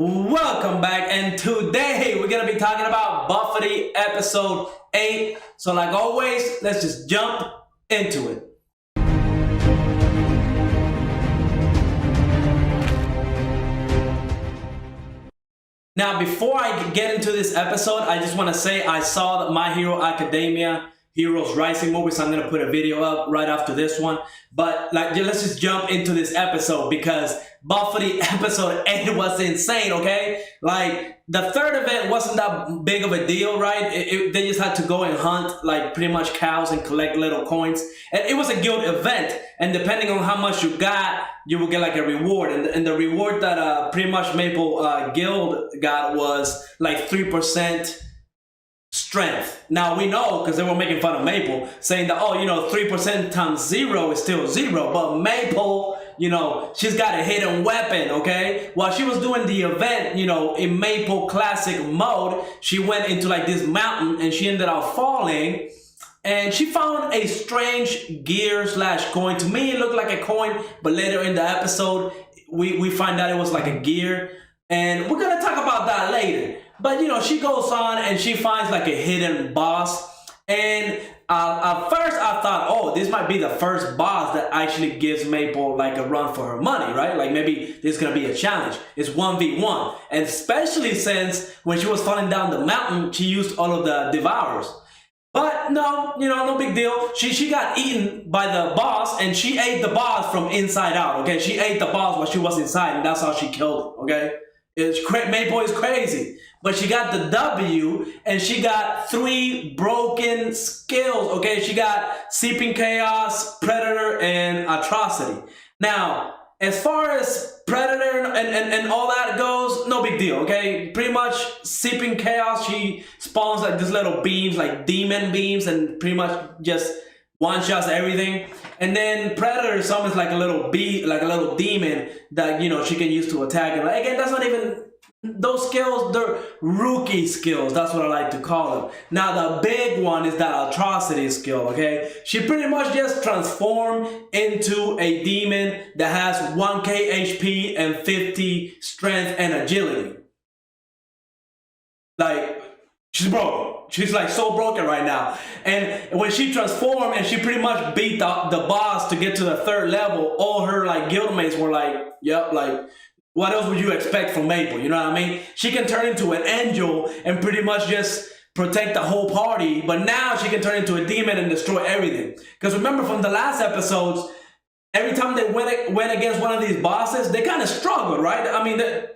Welcome back, and today we're gonna be talking about Bofuri episode 8. So like always, let's just jump into it. Now, before I get into this episode, I just want to say I saw My Hero Academia Heroes Rising movie, so I'm gonna put a video up right after this one. But let's just jump into this episode because Bofuri episode 8 was insane. Okay, like the third event wasn't that big of a deal, right? They just had to go and hunt like pretty much cows and collect little coins, and it was a guild event. And depending on how much you got, you will get like a reward. And the reward that pretty much Maple guild got was like 3%. Strength. Now we know because they were making fun of Maple, saying that, oh, 3% times 0 is still 0. But Maple, she's got a hidden weapon, okay? While she was doing the event, in Maple classic mode, she went into like this mountain and she ended up falling. And she found a strange gear / coin. To me, it looked like a coin, but later in the episode, we find out it was like a gear. And we're gonna talk about that later. But she goes on and she finds like a hidden boss. And at first I thought, oh, this might be the first boss that actually gives Maple like a run for her money, right? Like maybe this is gonna be a challenge. It's 1v1. And especially since when she was falling down the mountain, she used all of the devourers. But no, no big deal. She got eaten by the boss and she ate the boss from inside out, okay? She ate the boss while she was inside and that's how she killed it, okay? Maple is crazy. But she got the W and she got 3 broken skills, okay? She got Seeping Chaos, Predator, and Atrocity. Now, as far as Predator and all that goes, no big deal, okay? Pretty much Seeping Chaos, she spawns like these little beams, like demon beams, and pretty much just one-shots everything. And then Predator summons like a little demon that, she can use to attack. And again, that's not even... Those skills, they're rookie skills. That's what I like to call them. Now, the big one is that Atrocity skill, okay? She pretty much just transformed into a demon that has 1k HP and 50 strength and agility. Like, she's broken. She's like so broken right now. And when she transformed and she pretty much beat the boss to get to the 3rd level, all her like guildmates were like, yep, like... What else would you expect from Maple? You know what I mean? She can turn into an angel and pretty much just protect the whole party. But now she can turn into a demon and destroy everything. Because remember from the last episodes, every time they went against one of these bosses, they kind of struggled, right? I mean, they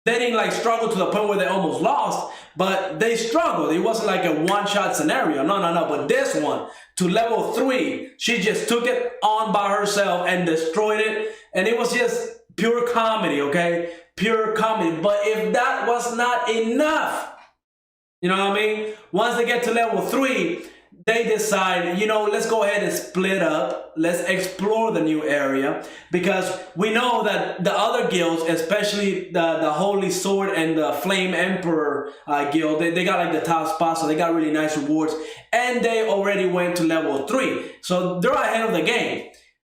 didn't like struggle to the point where they almost lost, but they struggled. It wasn't like a one-shot scenario. No. But this one, to level 3, she just took it on by herself and destroyed it. And it was just... pure comedy, okay? Pure comedy. But if that was not enough, you know what I mean? Once they get to level 3, they decide, let's go ahead and split up. Let's explore the new area. Because we know that the other guilds, especially the Holy Sword and the Flame Emperor guild, they got like the top spot, so they got really nice rewards. And they already went to level 3. So they're ahead of the game.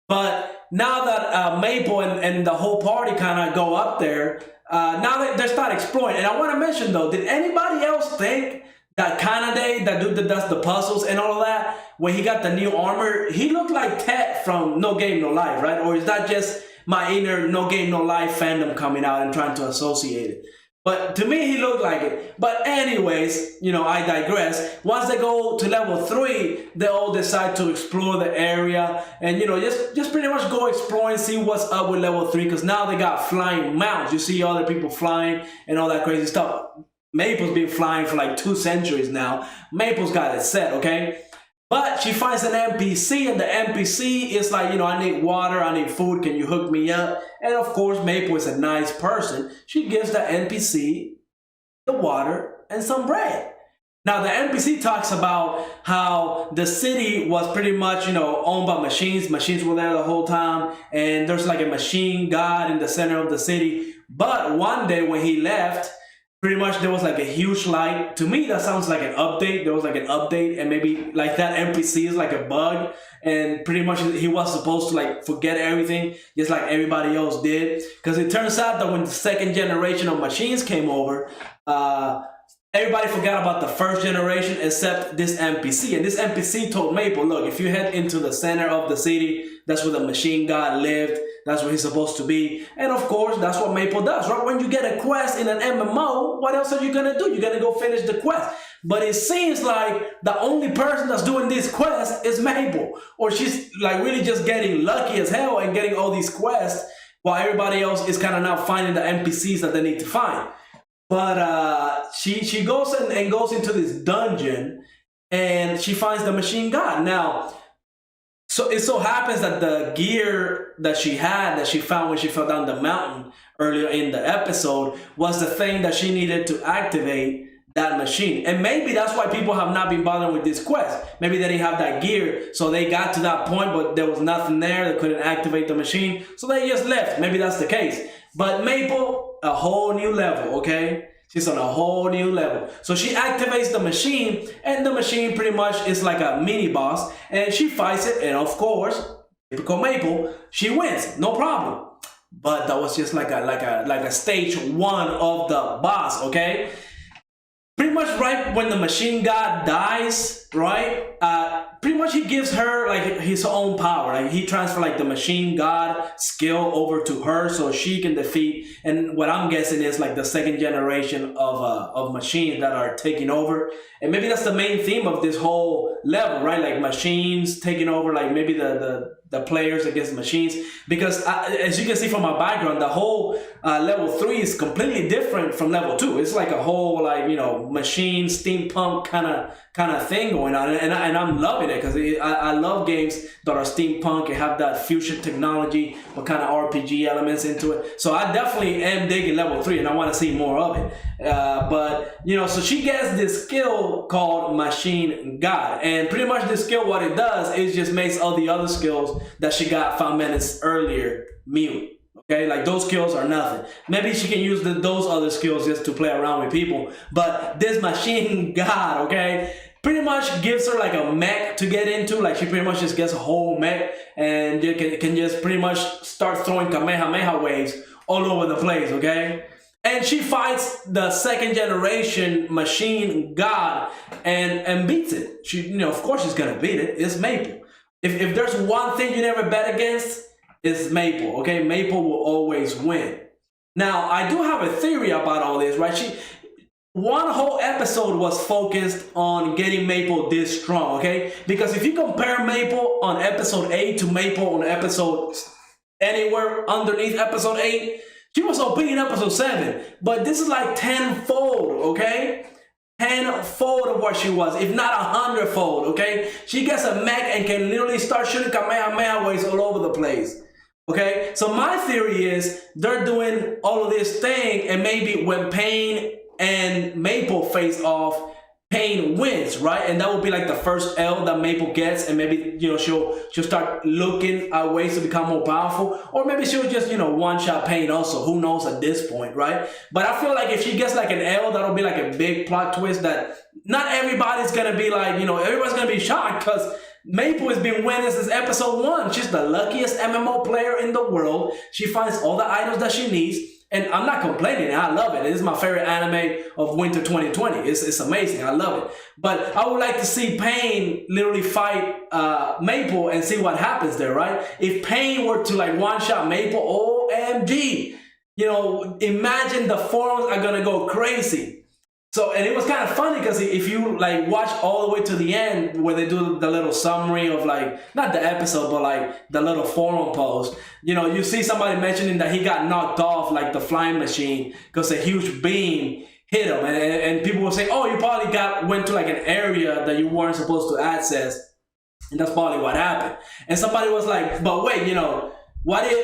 But now that Maple and the whole party kind of go up there, now they start exploring. And I want to mention though, did anybody else think that Kanade, that dude that does the puzzles and all of that, when he got the new armor, he looked like Tet from No Game No Life, right? Or is that just my inner No Game No Life fandom coming out and trying to associate it? But to me, he looked like it. But anyways, I digress. Once they go to level 3, they all decide to explore the area. And, just pretty much go exploring, see what's up with level 3. Because now they got flying mounts. You see other people flying and all that crazy stuff. Maple's been flying for like 2 centuries now. Maple's got it set, okay? But she finds an NPC, and the NPC is like, I need water, I need food, can you hook me up? And of course, Maple is a nice person. She gives the NPC the water and some bread. Now, the NPC talks about how the city was pretty much, owned by machines. Machines were there the whole time, and there's like a machine god in the center of the city. But one day when he left, pretty much there was like a huge light. To me, that sounds like an update. There was like an update, and maybe like that NPC is like a bug, and pretty much he was supposed to like forget everything, just like everybody else did. Because it turns out that when the second generation of machines came over, everybody forgot about the first generation except this NPC. And this NPC told Maple, look, if you head into the center of the city, that's where the machine god lived. That's where he's supposed to be. And of course, that's what Maple does, right? When you get a quest in an MMO, what else are you going to do? You're going to go finish the quest. But it seems like the only person that's doing this quest is Maple. Or she's like really just getting lucky as hell and getting all these quests while everybody else is kind of now finding the NPCs that they need to find. But she goes and goes into this dungeon, and she finds the machine god. Now, so it so happens that the gear that she had, that she found when she fell down the mountain earlier in the episode, was the thing that she needed to activate that machine. And maybe that's why people have not been bothering with this quest. Maybe they didn't have that gear, so they got to that point, but there was nothing there. They couldn't activate the machine, so they just left. Maybe that's the case. But Maple, a whole new level, okay? She's on a whole new level. So she activates the machine, and the machine pretty much is like a mini boss, and she fights it, and of course, typical Maple, she wins, no problem. But that was just like a stage one of the boss, okay? Pretty much right when the machine god dies, right? Pretty much he gives her like his own power. Like he transfers like the machine god skill over to her so she can defeat. And what I'm guessing is like the second generation of machines that are taking over. And maybe that's the main theme of this whole level, right? Like machines taking over, like maybe the players against machines. Because as you can see from my background, the whole level 3 is completely different from level 2. It's like a whole like, you know, machine steampunk kind of thing going on, and I'm loving it because I love games that are steampunk and have that fusion technology with kind of RPG elements into it. So I definitely am digging level 3, and I want to see more of it. But you know, so she gets this skill called Machine God, and pretty much this skill, what it does is just makes all the other skills that she got 5 minutes earlier mute. Okay, like those skills are nothing. Maybe she can use those other skills just to play around with people. But this machine god, okay, pretty much gives her like a mech to get into. Like she pretty much just gets a whole mech and can just pretty much start throwing Kamehameha waves all over the place, okay? And she fights the second generation machine god and beats it. She, you know, of course she's gonna beat it. It's Maple. If there's one thing you never bet against, it's Maple, okay? Maple will always win. Now, I do have a theory about all this, right? One whole episode was focused on getting Maple this strong, okay? Because if you compare Maple on episode 8 to Maple on episode anywhere underneath episode 8, she was OP in episode 7. But this is like 10-fold, okay? 10-fold of what she was, if not 100-fold, okay? She gets a mech and can literally start shooting Kamehameha waves all over the place. Okay, so my theory is they're doing all of this thing, and maybe when Payne and Maple face off, Payne wins, right? And that will be like the first L that Maple gets, and maybe, you know, she'll start looking at ways to become more powerful, or maybe she'll just, you know, one-shot Payne also. Who knows at this point, right? But I feel like if she gets like an L, that'll be like a big plot twist that not everybody's gonna be like, you know, everybody's gonna be shocked because Maple has been winning since episode 1. She's the luckiest MMO player in the world. She finds all the items that she needs. And I'm not complaining. I love it. This is my favorite anime of winter 2020. It's amazing. I love it. But I would like to see Payne literally fight Maple and see what happens there, right? If Payne were to like one-shot Maple, OMG. You know, imagine the forums are going to go crazy. So, and it was kind of funny because if you like watch all the way to the end where they do the little summary of like, not the episode, but like the little forum post, you know, you see somebody mentioning that he got knocked off like the flying machine because a huge beam hit him. And people will say, oh, you probably went to like an area that you weren't supposed to access. And that's probably what happened. And somebody was like, but wait, you know, what if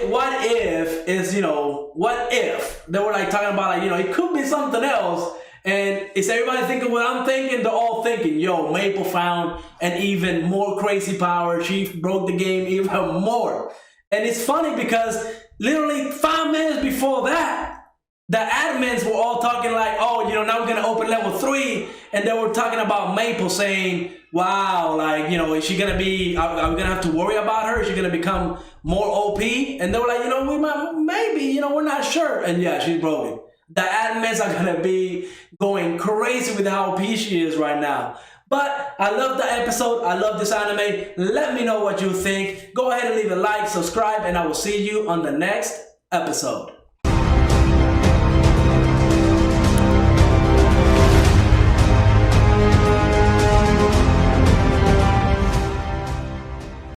they were like talking about like, you know, it could be something else. And is everybody thinking what I'm thinking? They're all thinking, yo, Maple found an even more crazy power. She broke the game even more. And it's funny because literally 5 minutes before that, the admins were all talking like, oh, now we're gonna open level 3, and they were talking about Maple, saying, wow, like, is she gonna be, are we gonna have to worry about her? Is she gonna become more OP? And they were like, we might, maybe, we're not sure. And yeah, she's broken. The admins are gonna be going crazy with how OP she is right now. But I love the episode. I love this anime. Let me know what you think. Go ahead and leave a like, subscribe, and I will see you on the next episode.